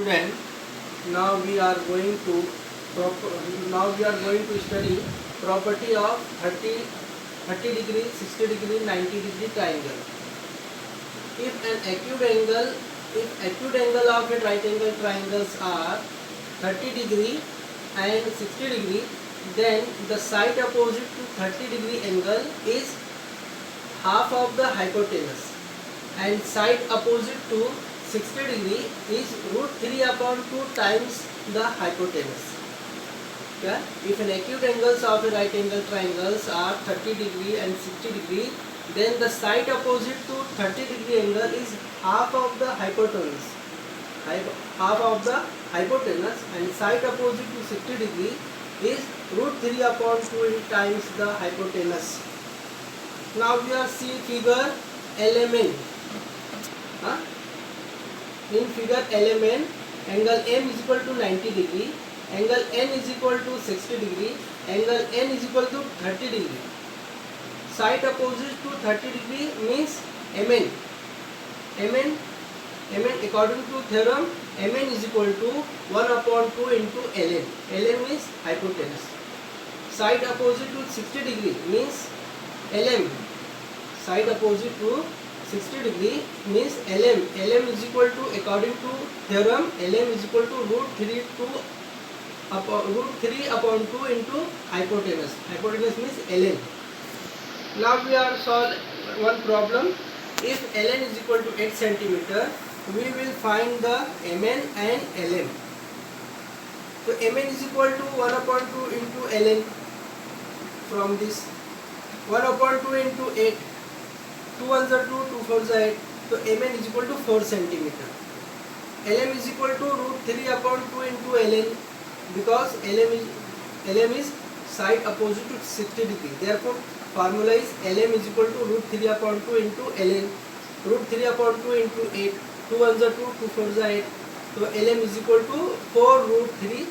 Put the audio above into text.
Student, now we are going to study property of 30 degree, 60 degree, 90 degree triangle. If acute angle of a right angle triangles are 30 degree and 60 degree, then the side opposite to 30 degree angle is half of the hypotenuse, and side opposite to 60 degree is √3/2 times the hypotenuse. Okay? If an acute angles of a right angle triangles are 30 degree and 60 degree, then the side opposite to 30 degree angle is half of the hypotenuse. And side opposite to 60 degree is √3/2 times the hypotenuse. Now we are seeing figure LMN. In figure LMN, angle M is equal to 90 degree, angle N is equal to 60 degree, angle N is equal to 30 degree. Side opposite to 30 degree means MN. According to theorem, MN is equal to 1/2 into Ln. Ln means hypotenuse. Side opposite to 60 degree means Lm. Side opposite to 60 degree means Lm. Lm is equal to, according to theorem, Lm is equal to √3/2 into hypotenuse. Hypotenuse means Ln. Now we are solve one problem. If Ln is equal to 8 cm, we will find the Mn and Lm. So Mn is equal to 1/2 into Ln. From this 1/2 into 8, 2 ones are 2, 2 fours are 8. So Mn is equal to 4 cm. Lm is equal to √3/2 into Ln, because Lm is side opposite to 60 degree. Therefore, formula is Lm is equal to √3/2 into Ln. √3/2 into 8, 2 ones are 2, 2 fours are 8. So Lm is equal to 4 √3